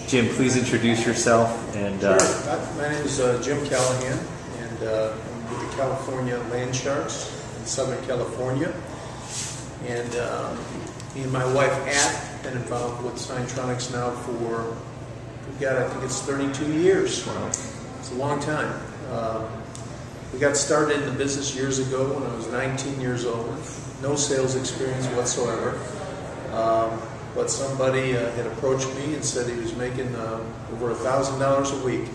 Jim, please introduce yourself. And Sure. My name is Jim Callahan, and I'm with the California Land Sharks in Southern California. And me and my wife, At, have been involved with Signtronix now for, I think it's 32 years. Wow. It's a long time. We got started in the business years ago when I was 19 years old. No sales experience whatsoever. But somebody had approached me and said he was making over $1,000 a week.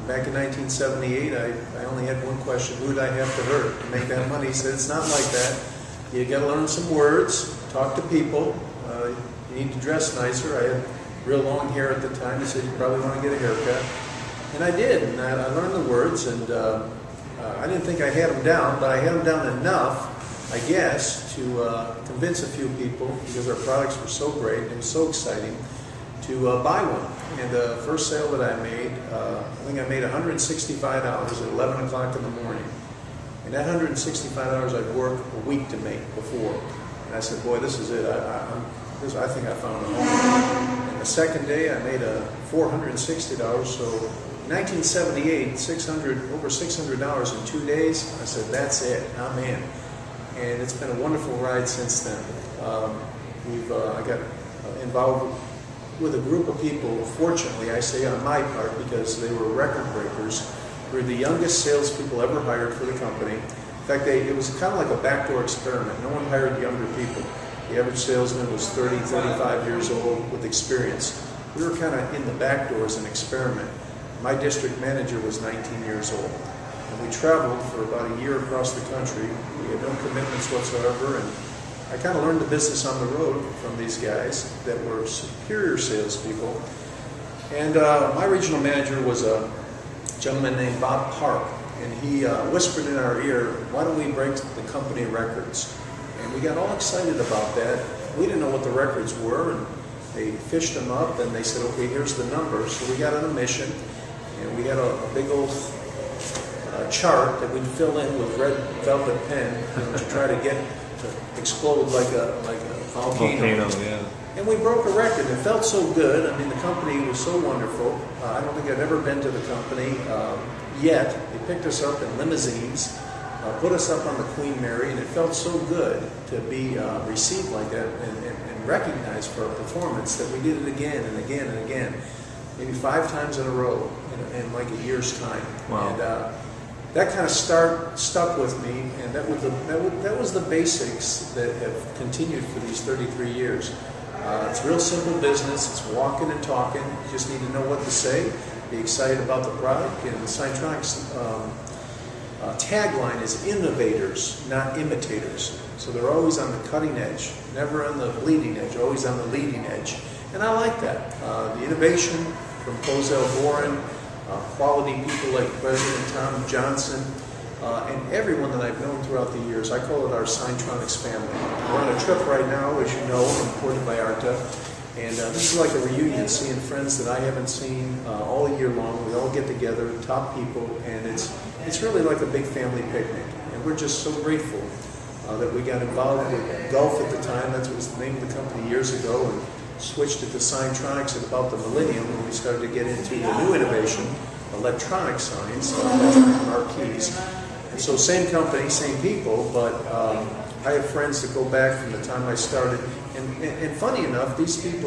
Back in 1978, I only had one question: who did I have to hurt to make that money? He said, it's not like that. You got to learn some words, talk to people. You need to dress nicer. I had real long hair at the time. He said, you probably want to get a haircut. And I did, and I learned the words, and I didn't think I had them down, but I had them down enough, I guess, to convince a few people, because our products were so great and it was so exciting, to buy one. And the first sale that I made, I think I made $165 at 11 o'clock in the morning. And that $165 I'd worked a week to make before. And I said, boy, this is it. I think I found a home. And the second day I made $460, so in 1978, over $600 in 2 days. I said, that's it, I'm in. And it's been a wonderful ride since then. I got involved with a group of people, fortunately, I say on my part, because they were record breakers. We were the youngest salespeople ever hired for the company. In fact, it was kind of like a backdoor experiment. No one hired younger people. The average salesman was 30, 35 years old with experience. We were kind of in the back door as an experiment. My district manager was 19 years old. And we traveled for about a year across the country. We had no commitments whatsoever, and I kind of learned the business on the road from these guys that were superior salespeople. And my regional manager was a gentleman named Bob Park, and he whispered in our ear, why don't we break the company records? And we got all excited about that. We didn't know what the records were, and they fished them up, and they said, okay, here's the number. So we got on a mission, and we had a big old chart that we'd fill in with red velvet pen, to try to get to explode like a volcano. Yeah. And we broke a record. It felt so good. I mean, the company was so wonderful. I don't think I'd ever been to the company yet. They picked us up in limousines, put us up on the Queen Mary, and it felt so good to be received like that and recognized for our performance that we did it again and again and again, maybe 5 times in a row in like a year's time. Wow. And that kind of stuck with me, and that was the basics that have continued for these 33 years. It's real simple business. It's walking and talking. You just need to know what to say, be excited about the product. And the Signtronix tagline is innovators, not imitators. So they're always on the cutting edge, never on the bleeding edge, always on the leading edge. And I like that. The innovation from Cozell Boren, quality people like President Tom Johnson, and everyone that I've known throughout the years. I call it our Signtronix family. We're on a trip right now, as you know, in Puerto Vallarta, and this is like a reunion, seeing friends that I haven't seen all year long. We all get together, top people, and it's really like a big family picnic. And we're just so grateful that we got involved with golf at the time. That was the name of the company years ago, and switched it to Signtronix at about the millennium when we started to get into the new innovation, electronic signs, electronic marquees. And so same company, same people, but I have friends that go back from the time I started. And funny enough,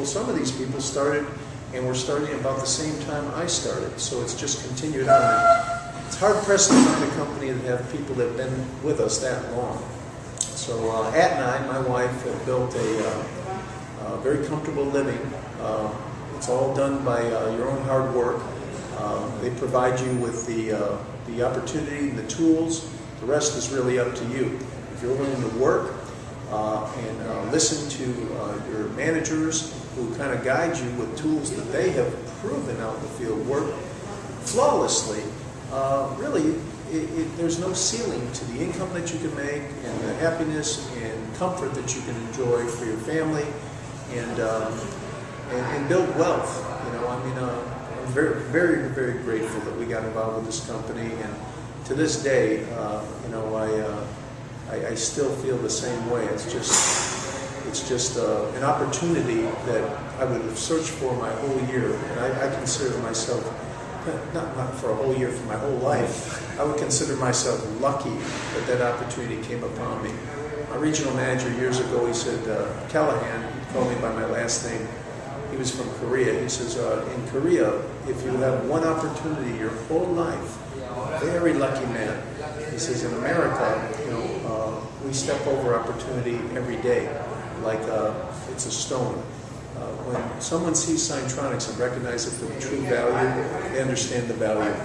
some of these people started and were starting about the same time I started. So it's just continued on. It's hard pressed to find a company that have people that have been with us that long. So At and I, my wife, have built a very comfortable living. It's all done by your own hard work. They provide you with the opportunity and the tools. The rest is really up to you. If you're willing to work and listen to your managers who kind of guide you with tools that they have proven out in the field work flawlessly, really there's no ceiling to the income that you can make and the happiness and comfort that you can enjoy for your family and build wealth. You know, I mean, I'm very, very, very grateful that we got involved with this company, and to this day, you know, I still feel the same way. It's just It's just an opportunity that I would have searched for my whole year, and I consider myself, not for a whole year, for my whole life, I would consider myself lucky that that opportunity came upon me. My regional manager years ago, he said, Callahan, he called me by my last name. He was from Korea. He says, in Korea, if you have one opportunity your whole life, very lucky man. He says, in America, we step over opportunity every day, like it's a stone. When someone sees Signtronix and recognizes it for the true value, they understand the value,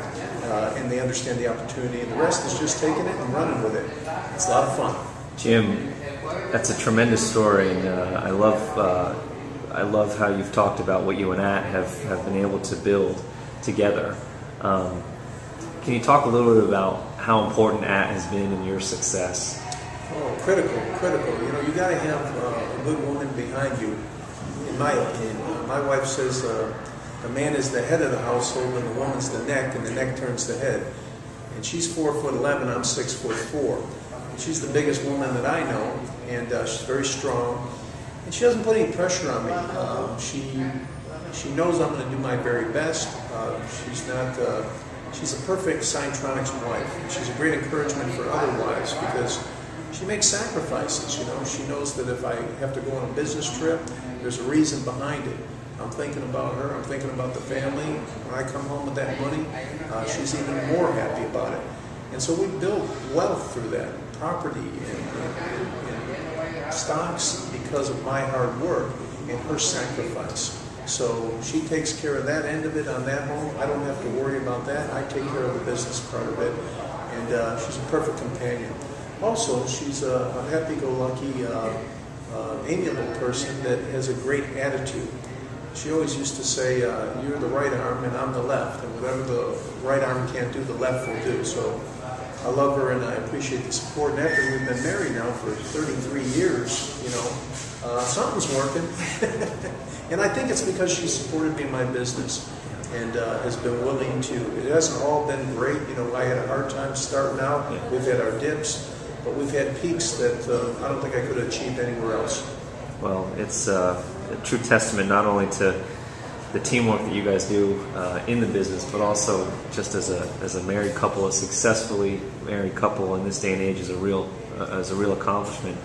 and they understand the opportunity, and the rest is just taking it and running with it. It's a lot of fun. Jim, that's a tremendous story, and I love how you've talked about what you and At have been able to build together. Can you talk a little bit about how important At has been in your success? Oh, critical. You got to have a good woman behind you, in my opinion. My wife says the man is the head of the household and the woman's the neck, and the neck turns the head. And she's 4'11", I'm 6'4". And she's the biggest woman that I know, and she's very strong. And she doesn't put any pressure on me. She knows I'm going to do my very best. She's a perfect Signtronix wife. She's a great encouragement for other wives because she makes sacrifices. She knows that if I have to go on a business trip, there's a reason behind it. I'm thinking about her. I'm thinking about the family. When I come home with that money, she's even more happy about it. And so we build wealth through that, property and stocks because of my hard work and her sacrifice. So she takes care of that end of it on that home. I don't have to worry about that. I take care of the business part of it. And she's a perfect companion. Also, she's a happy-go-lucky, amiable person that has a great attitude. She always used to say, you're the right arm and I'm the left. And whatever the right arm can't do, the left will do. So I love her and I appreciate the support. And after we've been married now for 33 years, something's working. And I think it's because she supported me in my business and has been willing to. It hasn't all been great. I had a hard time starting out. We've had our dips, but we've had peaks that I don't think I could have achieved anywhere else. Well, it's a true testament not only to the teamwork that you guys do in the business, but also just as a married couple, a successfully married couple in this day and age is a real accomplishment.